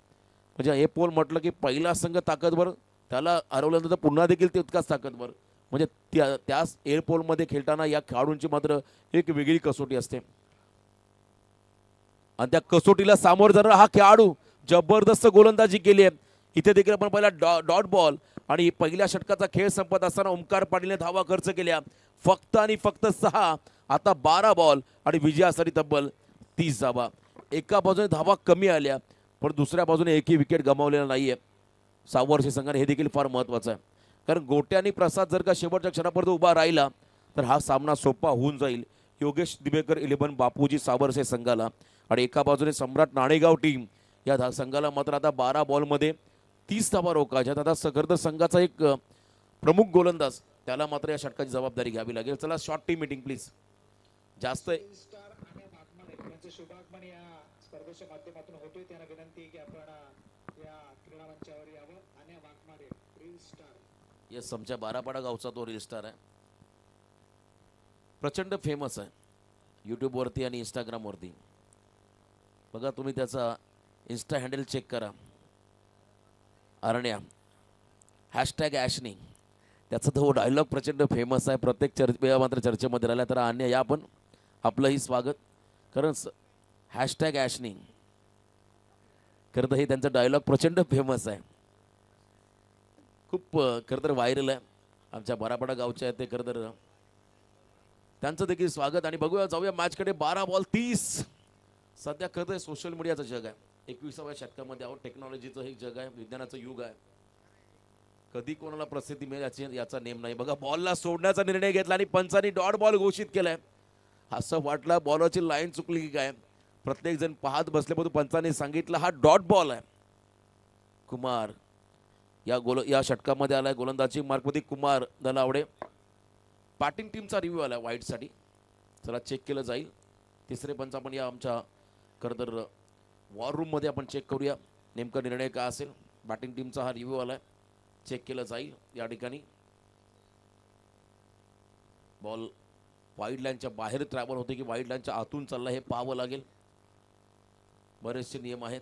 Speaker 3: म्हणजे ए पोल म्हटलं की पहिला संघ ताकदवर, त्याला हरवल्यानंतर पुन्हा देखील तितकाच ताकदवर. म्हणजे त्याच ए पोलमध्ये खेळताना या खेळाडूंची मात्र एक वेगळी कसोटी असते. आणि त्या कसोटीला सामोर जाणारा हा खेळाडू जबरदस्त गोलंदाजी केली आहे. इथे देखील आपण पहिला डॉट बॉल आणि पहिल्या षटकाचा खेळ संपत असताना ओमकार पाटीलने धावा खर्च केल्या फक्त आणि फक्त 6. आता 12 बॉल आणि विजयासाठी तब्बल 30 धावा. एका बाजूने धावा कमी आल्या पण दुसऱ्या बाजूने एकही विकेट गमावलेला नाहीये सावर्षे संघाने. हे देखील फार महत्त्वाचं आहे कारण गोटे आणि प्रसाद जर का शेवटच्या क्षणापर्यंत उभा राहिला तर हा सामना सोपा होऊन जाईल योगेश दिबेकर 11 बापूजी सावर्षे संघाला. आणि एका बाजूने सम्राट नाणेगाव टीम या संघाला मात्र आता 12 बॉलमध्ये 30 धावा रोखायच्यात. आता खरं संघाचा एक प्रमुख गोलंदाज त्याला मात्र या षटकाची जबाबदारी घ्यावी लागेल. चला शॉर्ट टीम मीटिंग प्लीज. जास्त
Speaker 4: शुभागमन या स्पर्धेच्या माध्यमातून होतोय त्यांना विनंती की आपण या क्रीडा मंचावर यावं. आणि वाघमारे रील स्टार
Speaker 3: येस आमच्या बारापाडा गावचा तो रील स्टार आहे. प्रचंड फेमस आहे यूट्यूबवरती आणि इंस्टाग्रामवरती. बघा तुम्ही त्याचा इंस्टा हँडल चेक करा. अरण्या #ॲशनी त्याचा तो डायलॉग प्रचंड फेमस आहे. प्रत्येक वेळा मात्र चर्चेमध्ये राहिला. तर अन्य या पण आपलंही स्वागत. कारण #ॲशनी खरं तर हे त्यांचा डायलॉग प्रचंड फेमस आहे. खूप खरं तर व्हायरल आहे. आमच्या बारापाडा गावचे आहे ते खरं तर त्यांचं देखील स्वागत. आणि बघूया जाऊया मॅचकडे. 12 बॉल 30. सध्या खरं तर सोशल मीडियाचं जग आहे. 21व्या शतकामध्ये आहोत. टेक्नॉलॉजीचं हे जग आहे. विज्ञानाचं युग आहे. कधी कोणाला प्रसिद्धी मिळेल याचा नेम नाही. बघा बॉलला सोडण्याचा निर्णय घेतला आणि पंचांनी डॉट बॉल घोषित केलाय. असं वाटलं बॉलरची लाईन चुकली की काय. प्रत्येक जण पाहत बसले परंतु पंचांनी सांगितलं हा डॉट बॉल आहे. कुमार या षटकामध्ये आलाय. गोलंदाजी मार्कमध्ये कुमार दलावडे. बॅटिंग टीमचा रिव्ह्यू आला वाईटसाठी. चला चेक केलं जाईल. तिसरे पंच आपण या आमच्या खरं तर वॉर रूममध्ये आपण चेक करूया नेमका निर्णय काय असेल. बॅटिंग टीमचा हा रिव्ह्यू आलाय. चेक केलं जाईल या ठिकाणी. बॉल वाईड लाईनच्या बाहेर ट्रॅव्हल होते की वाईड लाईनच्या आतून चालला हे पाहावं लागेल. बरेचसे नियम आहेत.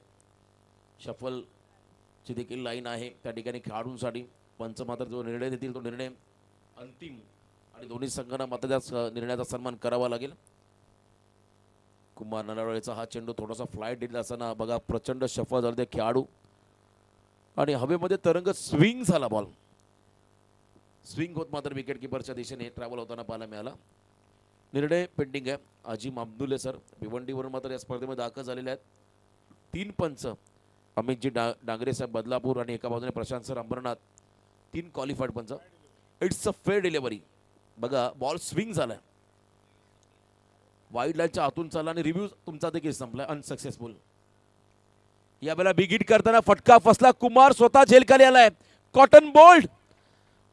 Speaker 3: शफलची देखील लाईन आहे त्या ठिकाणी खेळाडूंसाठी. पंच मात्र जो निर्णय देतील तो निर्णय अंतिम आणि दोन्ही संघांना मात्र त्या निर्णयाचा सन्मान करावा लागेल. कुमार नलावळेचा हा चेंडू थोडासा फ्लाईट दिला असताना बघा प्रचंड शफल झाले ते खेळाडू आणि हवेमध्ये तरंग स्विंग झाला. बॉल स्विंग होत मात्र विकेट किपरच्या दिशेने ट्रॅव्हल होताना पाहायला मिळाला. निर्णय पेंडिंग आहे. अजीम अब्दुल्ले सर भिवंडीवरून मात्र या स्पर्धेमध्ये दाखल झालेले आहेत. 3 पंच अमितजी डांगरे साहेब बदलापूर आणि एका बाजूने प्रशांत सर अंबरनाथ. 3 क्वालिफाईड पंच. It's a fair delivery. बघा बॉल स्विंग झालाय. वाईड लाईनच्या आतून चालला आणि रिव्ह्यू तुमचा देखील संपलाय अनसक्सेसफुल. यावेळेला बिग हिट करताना फटका फसला. कुमार स्वतः झेलखाली आलाय. कॉटन बोल्ड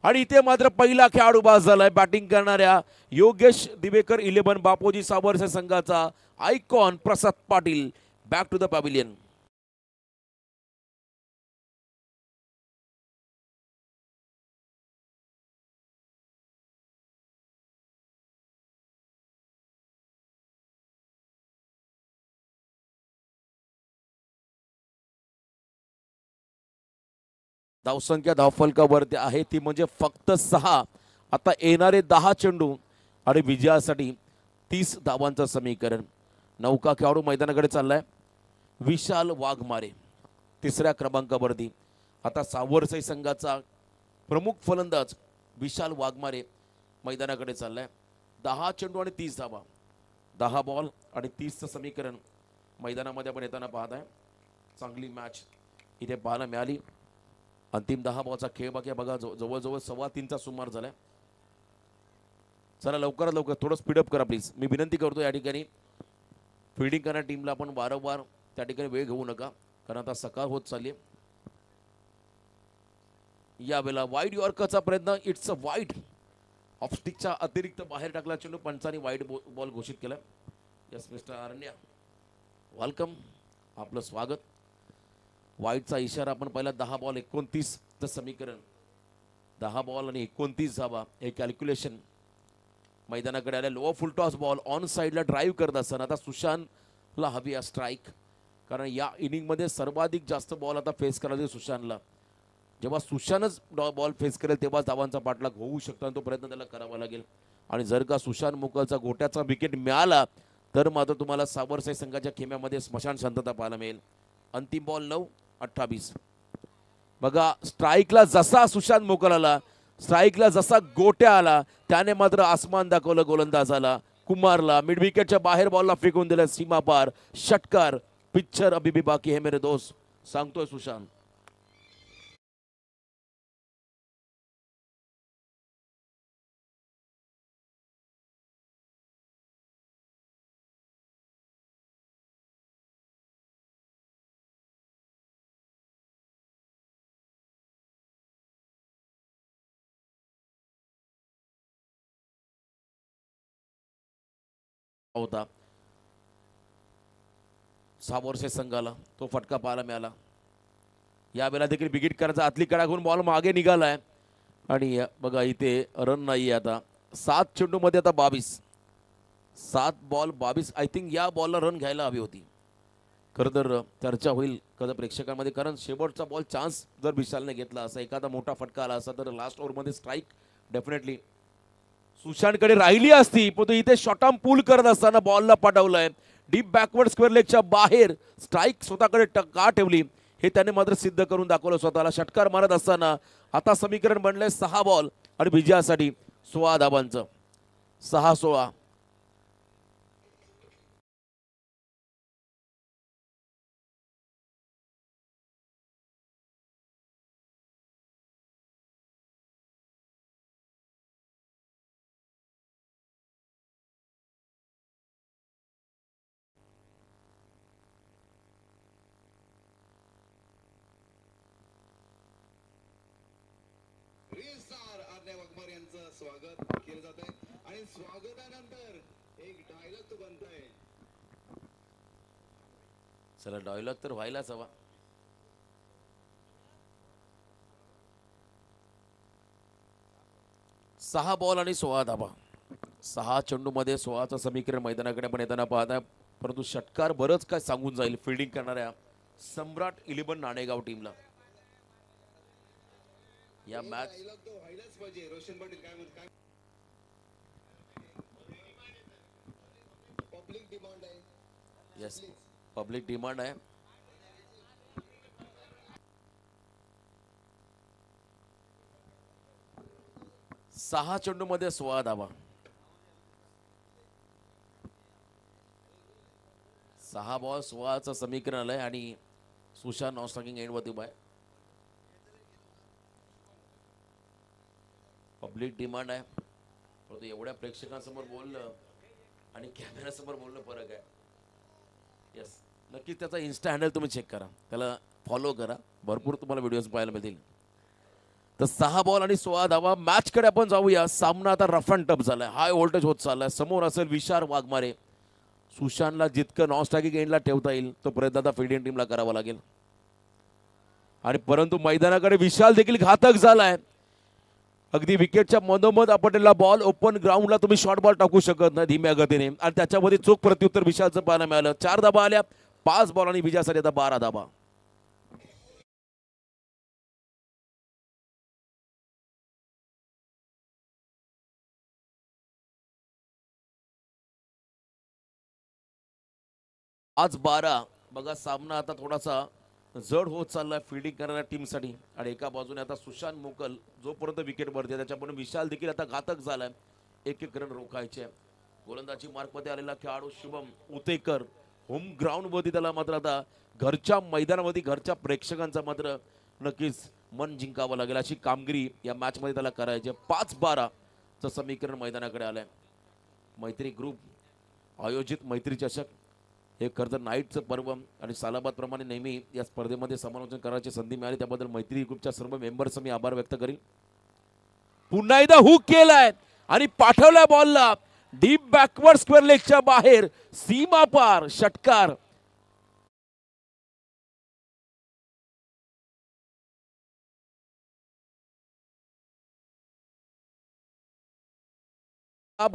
Speaker 3: आणि इथे मात्र पहिला खेळाडू बाद झालाय. बॅटिंग करणाऱ्या योगेश दिबेकर 11 बापूजी सावर्षे संघाचा icon Prasad Patil back to the pavilion. धावसंख्या धावफलकावरती आहे ती म्हणजे फक्त 6. आता येणारे 10 चेंडू आणि विजयासाठी 30 धावांचं समीकरण. नौका खेळाडू मैदानाकडे चाललाय. विशाल वाघमारे 3ऱ्या क्रमांकावरती. आता सावर्षे संघाचा प्रमुख फलंदाज विशाल वाघमारे मैदानाकडे चाललाय. 10 चेंडू आणि 30 धावा. 10 बॉल आणि 30चं समीकरण मैदानामध्ये आपण येताना पाहत आहे. चांगली मॅच इथे पाहायला मिळाली. अंतिम 10 बॉलचा खेळ बाकी बघा. जवळजवळ 3:15चा सुमार झालाय. चला लवकरात लवकर थोडं स्पीडअप करा प्लीज. मी विनंती करतो या ठिकाणी फिल्डिंग करणाऱ्या टीमला आपण वारंवार त्या ठिकाणी वेळ घेऊ नका कारण आता सकाळ होत चालली आहे. यावेळेला वाईड यॉर्करचा प्रयत्न. It's a wide. ऑफ स्टिकच्या अतिरिक्त बाहेर टाकला चेंडू. पंचांनी वाईड बॉल घोषित केला. Yes mister अरण्या welcome. आपलं स्वागत. वाईडचा इशारा आपण पहिला. 10 बॉल 29चं समीकरण. 10 बॉल आणि 29 धावा हे कॅल्क्युलेशन मैदानाकडे आल्या. Lower full toss ball on साईडला ड्राईव्ह करत असताना आता सुशांतला हवी आहे स्ट्राईक कारण या इनिंगमध्ये सर्वाधिक जास्त बॉल आता फेस करायला सुशांतला. जेव्हा सुशांतच बॉल फेस करेल तेव्हा धावांचा पाठलाग होऊ शकतो आणि तो प्रयत्न त्याला करावा लागेल. आणि जर का सुशांत मुकलचा गोट्याचा विकेट मिळाला तर मात्र तुम्हाला सावर्षे संघाच्या खेम्यामध्ये स्मशान शांतता पाहायला मिळेल. अंतिम बॉल 9-28. बघा स्ट्राईकला जसा सुशांत मोकल आला, स्ट्राईकला जसा गोट्या आला, त्याने मात्र आसमान दाखवलं गोलंदाजाला. कुमारला मिड विकेटच्या बाहेर बॉलला फेकून दिलं सीमा पार. षटकार. पिक्चर अभी भी बाकी है मेरे दोस्त, सांगतोय सुशांत. होता 6 वर्षे संघाला तो फटका पाहायला मिळाला. यावेळेला देखील बिगिट करायचा, आतली कडा घेऊन बॉल मागे निघालाय आणि बघा इथे रन नाही आता. 7 चेंडूमध्ये आता 22, 7 बॉल 22. आय थिंक या बॉलला रन घ्यायला हवी होती. खरं तर चर्चा होईल कदा प्रेक्षकांमध्ये, कारण शेवटचा बॉल चान्स जर विशालने घेतला असा, एखादा मोठा फटका आला असता तर लास्ट ओव्हरमध्ये स्ट्राईक डेफिनेटली सुशांतकडे राहिली असती. पण तो इथे शॉर्ट आर्म पूल करत असताना बॉलला पाठवलाय डीप बॅकवर्ड स्क्वेअर लेगच्या बाहेर. स्ट्राईक स्वतःकडे का ठेवली हे त्याने मात्र सिद्ध करून दाखवलं स्वतःला. षटकार मारत असताना आता समीकरण बनलंय 6 बॉल आणि विजयासाठी 16 धावांचं. 6-16.
Speaker 5: वाघमारे यांचं स्वागत केलं जात आहे आणि स्वागतानंतर एक डायलॉग तो बनतोय.
Speaker 3: चला डायलॉग तर व्हायलाच हवा. सहा बॉल आणि 16 धावा. 6 चेंडूमध्ये 16चं समीकरण मैदानाकडे पण येताना पाहत आहे. परंतु षटकार बरंच काय सांगून जाईल फिल्डिंग करणाऱ्या सम्राट 11 नाणेगाव टीमला. या मॅच
Speaker 5: रोशन पाटील काय म्हणत, काय पब्लिक डिमांड आहे.
Speaker 3: यस, पब्लिक डिमांड आहे. सहा चेंडूमध्ये 16 धावा. 6 बॉल 16चं समीकरण आलंय आणि सुशांत नॉन स्ट्रायकिंग एंडवरती उभा आहे. पब्लिक डिमांड आहे. परंतु एवढ्या प्रेक्षकांसमोर बोलणं आणि कॅमेऱ्यासमोर बोलणं फरक आहे. यस, नक्कीच त्याचा इन्स्टा हँडल तुम्ही चेक करा, त्याला फॉलो करा, भरपूर तुम्हाला व्हिडिओज पाहायला मिळतील. तर 6 बॉल आणि 16 धावा. मॅचकडे आपण जाऊया. सामना आता रफ अँड टफ झालाय, हाय व्होल्टेज होत चाललाय. समोर असेल विशाल वाघमारे. सुशांतला जितकं नॉन स्ट्रायकिंग एंडला ठेवता येईल तो प्रयत्न आता फील्डिंग टीमला करावा लागेल. आणि परंतु मैदानाकडे विशाल देखील घातक झालाय. अगदी विकेटच्या मधोमध आपटलेला बॉल ओपन ग्राउंडला तुम्ही शॉर्ट बॉल टाकू शकत नाही धीम्या गतीने, आणि त्याच्यामध्ये चोख प्रत्युत्तर विशालचं पाहायला मिळालं. 4 धाबा आल्या. 5 बॉल आणि विजयासाठी आता 12 धाबा. आज 12. बघा सामना आता थोडासा जड होत चाललाय फील्डिंग करणाऱ्या टीमसाठी. आणि एका बाजूने आता सुशांत मोकल जोपर्यंत विकेट भरते त्याच्यापर्यंत विशाल देखील आता घातक झालाय. 1-1 रन रोखायचे. गोलंदाजी मार्कमध्ये आलेला खेळाडू शुभम उतेकर होम ग्राउंडवरती त्याला मात्र आता घरच्या मैदानावरती घरच्या प्रेक्षकांचा मात्र नक्कीच मन जिंकावं लागेल अशी कामगिरी या मॅचमध्ये त्याला करायची. 5-12चं समीकरण मैदानाकडे आलंय. मैत्री ग्रुप आयोजित मैत्री चषक हे खरं तर नाईटचं पर्व आणि सालाबाद प्रमाणे नेहमी या स्पर्धेमध्ये समालोचन करायची संधी मिळाली त्याबद्दल मैत्री ग्रुपच्या सर्व मेंबर्सचं मी आभार व्यक्त करीन. पुन्हा एकदा हुक केलाय आणि पाठवलाय बॉलला डीप बॅकवर्ड स्क्वेअर लेगच्या बाहेर. सीमा पार. षटकार.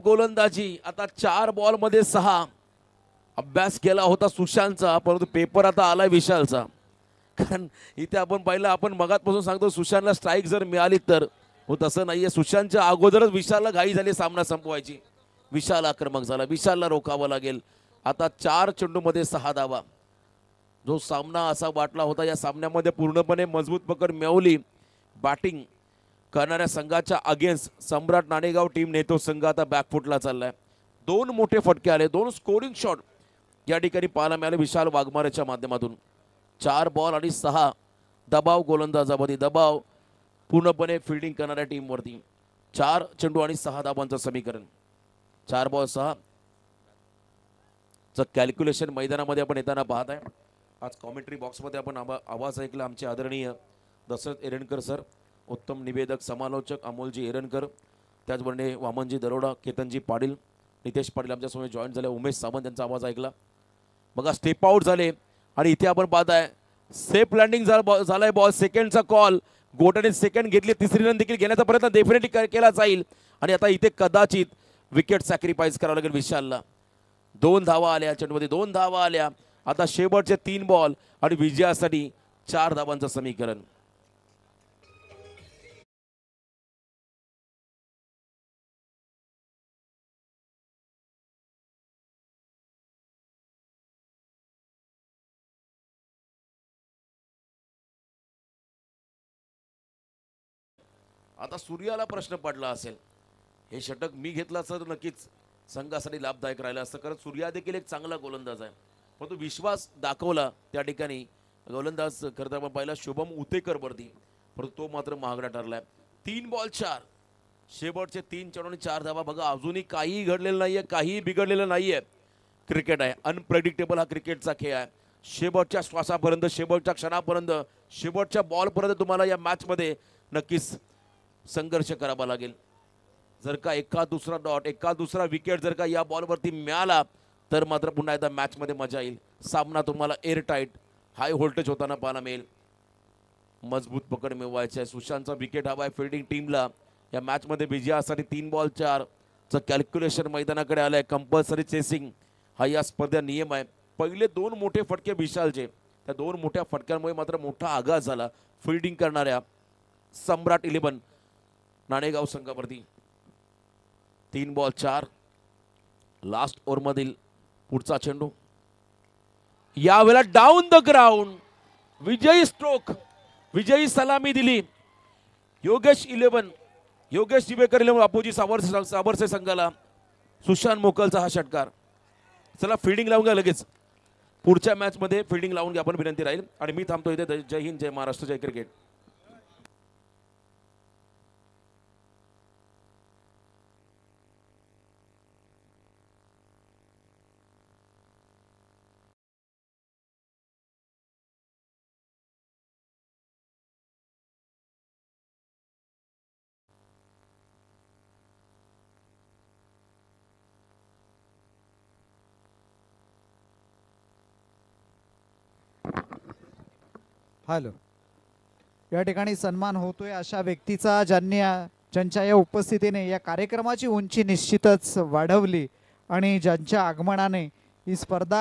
Speaker 3: गोलंदाजी आता 4 बॉल मध्ये 6. अभ्यास केला होता सुशांतचा, परंतु पेपर आता आलाय विशालचा. कारण इथे आपण पाहिलं, आपण मगातपासून सांगतो सुशांतला स्ट्राईक जर मिळाली तर, हो तसं नाहीये. सुशांतच्या अगोदरच विशालला घाई झाली सामना संपवायची. विशाल आक्रमक झाला. विशालला रोखावं लागेल. आता 4 चेंडूमध्ये 6 धावा. जो सामना असा वाटला होता, या सामन्यामध्ये पूर्णपणे मजबूत पकड मिळवली. बॅटिंग करणाऱ्या संघाच्या अगेन्स्ट सम्राट नाणेगाव टीम नेतो संघ आता बॅकफुटला चाललाय. 2 मोठे फटके आले, 2 स्कोरिंग शॉट या ठिकाणी पाहायला मिळाले विशाल वाघमारेच्या माध्यमातून. 4 बॉल आणि 6 दबाव गोलंदाजावरती, दबाव पूर्णपणे फिल्डिंग करणाऱ्या टीमवरती. 4 चेंडू आणि 6 धावांचं समीकरण. 4 बॉल 6 चं कॅल्क्युलेशन मैदानामध्ये आपण येताना पाहत आहे. आज कॉमेंट्री बॉक्समध्ये आपण आवाज ऐकला आमचे आदरणीय दशरथ एरणकर सर, उत्तम निवेदक समालोचक अमोलजी एरणकर, त्याचबरोबर वामनजी दरोडा, केतनजी पाटील, नितेश पाटील आमच्यासमोर जॉईन झाले, उमेश सावंत यांचा आवाज ऐकला. बघा स्टेप आउट झाले आणि इथे आपण पाहताय सेफ लँडिंग झालाय बॉल. सेकंडचा कॉल, गोटाने सेकंड घेतली, तिसरी रन देखील घेण्याचा प्रयत्न डेफिनेटली केला जाईल. आणि आता इथे कदाचित विकेट सॅक्रिफाईस करावं लागेल विशालला. 2 धावा आल्या, चेंडूमध्ये 2 धावा आल्या. आता शेवटचे 3 बॉल आणि विजयासाठी 4 धावांचं समीकरण. आता सूर्याला प्रश्न पडला असेल, हे षटक मी घेतला तर नक्कीच संघासाठी लाभदायक राहिलं असतं, कारण सूर्या देखील एक चांगला गोलंदाज आहे. पण तो विश्वास दाखवला त्या ठिकाणी गोलंदाज करता आपण पाहिला शुभम उतेकर वरती, परंतु तो मात्र महागडा ठरलाय. 3 बॉल 4, शेवटचे 3 चेंडू आणि 4 धावा. बघा अजूनही काहीही घडलेलं नाहीये, काहीही बिघडलेलं नाहीये. क्रिकेट आहे, अनप्रेडिक्टेबल हा क्रिकेटचा खेळ आहे. शेवटच्या श्वासापर्यंत, शेवटच्या क्षणापर्यंत, शेवटच्या बॉलपर्यंत तुम्हाला या मॅचमध्ये नक्कीच संघर्ष करावा लागेल. जर का एका दुसरा डॉट, एका दुसरा विकेट जर का या बॉलवरती मिळाला तर मात्र पुन्हा एकदा मॅचमध्ये मजा येईल. सामना तुम्हाला एअर टाईट, हाय व्होल्टेज होताना पाहायला मिळेल. मजबूत पकड मिळवायची आहे. सुशांतचा विकेट हवा आहे फिल्डिंग टीमला या मॅचमध्ये विजयासाठी. 3 बॉल 4 चं कॅल्क्युलेशन मैदानाकडे आलं आहे. कंपल्सरी चेसिंग हा या स्पर्धेचा नियम आहे. पहिले 2 मोठे फटके विशालचे, त्या 2 मोठ्या फटक्यांमुळे मात्र मोठा आघात झाला फिल्डिंग करणाऱ्या सम्राट 11 नाणेगाव संघावरती. 3 बॉल 4 लास्ट ओव्हरमधील पुढचा चेंडू, यावेळेला डाऊन द ग्राउंड. विजयी स्ट्रोक, विजयी सलामी दिली योगेश दिवेकर 11 बापूजी सावरसे संघाला. सुशांत मोकलचा हा षटकार. चला फिल्डिंग लावून घ्या लगेच, पुढच्या मॅच मध्ये फिल्डिंग लावून घ्या आपण विनंती राहील. आणि मी थांबतो इथे. जय हिंद, जय महाराष्ट्र, जय क्रिकेट.
Speaker 4: हॅलो, या ठिकाणी सन्मान होतोय अशा व्यक्तीचा ज्यांच्या या उपस्थितीने या कार्यक्रमाची उंची निश्चितच वाढवली आणि ज्यांच्या आगमनाने ही स्पर्धा